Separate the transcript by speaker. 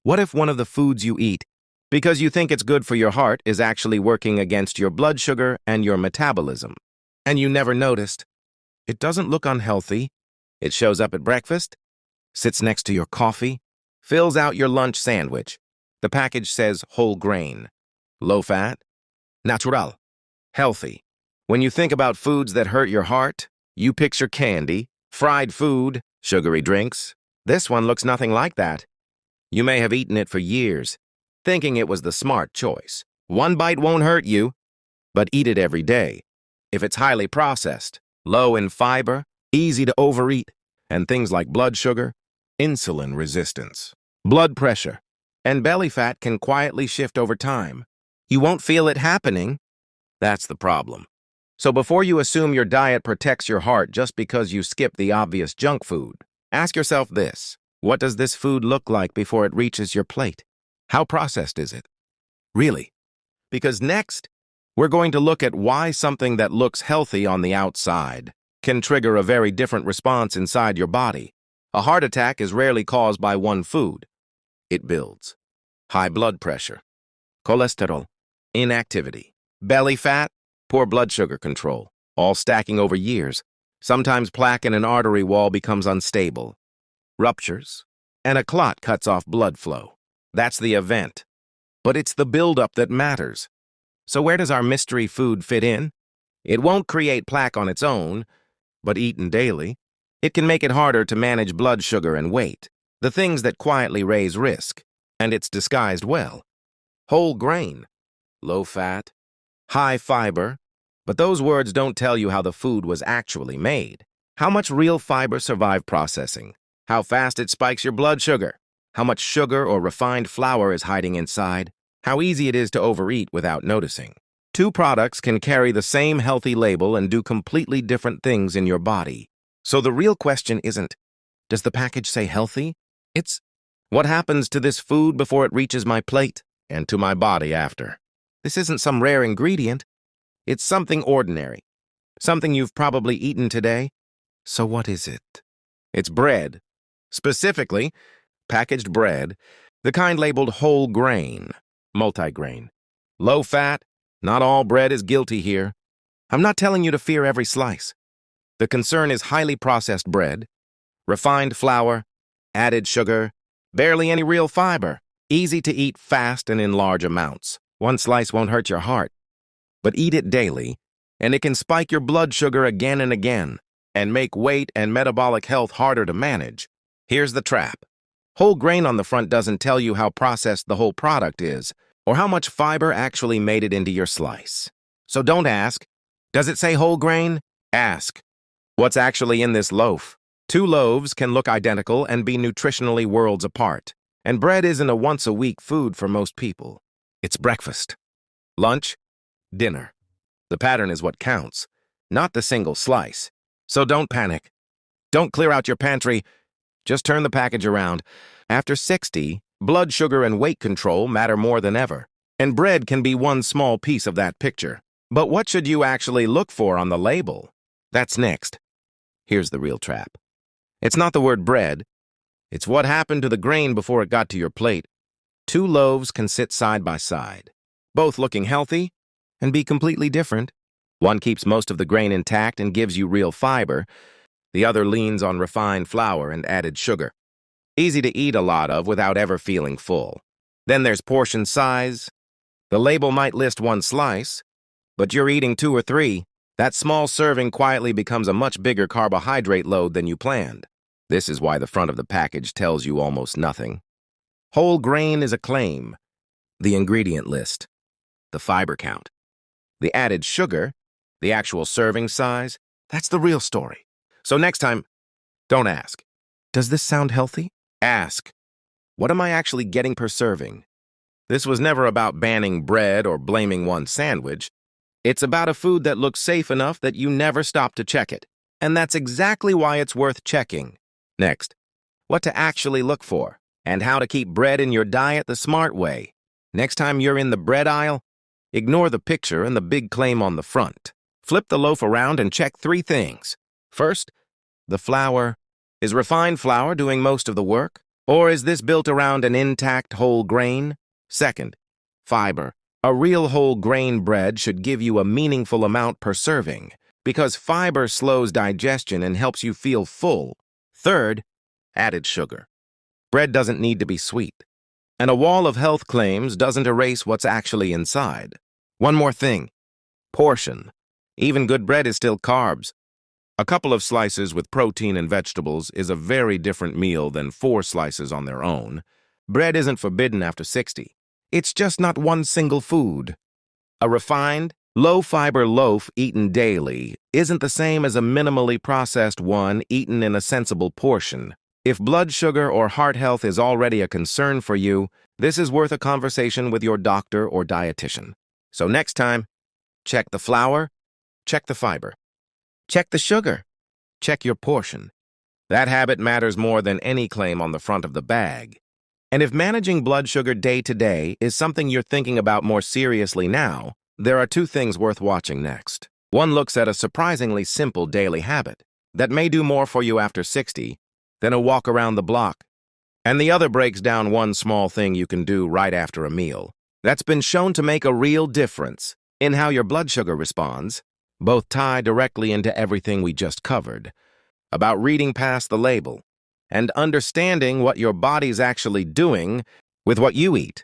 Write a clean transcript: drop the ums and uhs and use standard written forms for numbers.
Speaker 1: What if one of the foods you eat, because you think it's good for your heart, is actually working against your blood sugar and your metabolism? And you never noticed. It doesn't look unhealthy. It shows up at breakfast, sits next to your coffee, fills out your lunch sandwich. The package says whole grain, low fat, natural, healthy. When you think about foods that hurt your heart, you picture candy, fried food, sugary drinks. This one looks nothing like that. You may have eaten it for years, thinking it was the smart choice. One bite won't hurt you, but eat it every day. If it's highly processed, low in fiber, easy to overeat, and things like blood sugar, insulin resistance, blood pressure, and belly fat can quietly shift over time. You won't feel it happening. That's the problem. So before you assume your diet protects your heart just because you skip the obvious junk food, ask yourself this: what does this food look like before it reaches your plate? How processed is it? Really? Because next, we're going to look at why something that looks healthy on the outside can trigger a very different response inside your body. A heart attack is rarely caused by one food. It builds. High blood pressure, cholesterol, inactivity, belly fat, poor blood sugar control, all stacking over years. Sometimes plaque in an artery wall becomes unstable, ruptures, and a clot cuts off blood flow. That's the event. But it's the buildup that matters. So where does our mystery food fit in? It won't create plaque on its own, but eaten daily, it can make it harder to manage blood sugar and weight, the things that quietly raise risk, and it's disguised well. Whole grain, low fat, high fiber, but those words don't tell you how the food was actually made. How much real fiber survived processing, how fast it spikes your blood sugar, how much sugar or refined flour is hiding inside, how easy it is to overeat without noticing. Two products can carry the same healthy label and do completely different things in your body. So the real question isn't, does the package say healthy? It's, what happens to this food before it reaches my plate and to my body after? This isn't some rare ingredient. It's something ordinary, something you've probably eaten today. So what is it? It's bread. Specifically, packaged bread, the kind labeled whole grain, multigrain, low fat. Not all bread is guilty here. I'm not telling you to fear every slice. The concern is highly processed bread, refined flour, added sugar, barely any real fiber, easy to eat fast and in large amounts. One slice won't hurt your heart, but eat it daily, and it can spike your blood sugar again and again, and make weight and metabolic health harder to manage. Here's the trap. Whole grain on the front doesn't tell you how processed the whole product is, or how much fiber actually made it into your slice. So don't ask, does it say whole grain? Ask, what's actually in this loaf? Two loaves can look identical and be nutritionally worlds apart. And bread isn't a once-a-week food for most people. It's breakfast, lunch, dinner. The pattern is what counts, not the single slice. So don't panic. Don't clear out your pantry. Just turn the package around. After 60, blood sugar and weight control matter more than ever. And bread can be one small piece of that picture. But what should you actually look for on the label? That's next. Here's the real trap. It's not the word bread. It's what happened to the grain before it got to your plate. Two loaves can sit side by side, both looking healthy and be completely different. One keeps most of the grain intact and gives you real fiber. The other leans on refined flour and added sugar. Easy to eat a lot of without ever feeling full. Then there's portion size. The label might list one slice, but you're eating 2 or 3. That small serving quietly becomes a much bigger carbohydrate load than you planned. This is why the front of the package tells you almost nothing. Whole grain is a claim. The ingredient list, the fiber count, the added sugar, the actual serving size, that's the real story. So next time, don't ask, does this sound healthy? Ask, what am I actually getting per serving? This was never about banning bread or blaming one sandwich. It's about a food that looks safe enough that you never stop to check it. And that's exactly why it's worth checking. Next, what to actually look for, and how to keep bread in your diet the smart way. Next time you're in the bread aisle, ignore the picture and the big claim on the front. Flip the loaf around and check 3 things. First, the flour. Is refined flour doing most of the work, Or is this built around an intact whole grain? Second, fiber. A real whole grain bread should give you a meaningful amount per serving because fiber slows digestion and helps you feel full. Third, added sugar. Bread doesn't need to be sweet. And a wall of health claims doesn't erase what's actually inside. One more thing. Portion. Even good bread is still carbs. A couple of slices with protein and vegetables is a very different meal than 4 slices on their own. Bread isn't forbidden after 60. It's just not one single food. A refined, low-fiber loaf eaten daily isn't the same as a minimally processed one eaten in a sensible portion. If blood sugar or heart health is already a concern for you, this is worth a conversation with your doctor or dietitian. So next time, check the flour, check the fiber. Check the sugar. Check your portion. That habit matters more than any claim on the front of the bag. And if managing blood sugar day to day is something you're thinking about more seriously now, there are 2 things worth watching next. One looks at a surprisingly simple daily habit that may do more for you after 60 than a walk around the block. And the other breaks down one small thing you can do right after a meal that's been shown to make a real difference in how your blood sugar responds. Both tie directly into everything we just covered, about reading past the label and understanding what your body's actually doing with what you eat.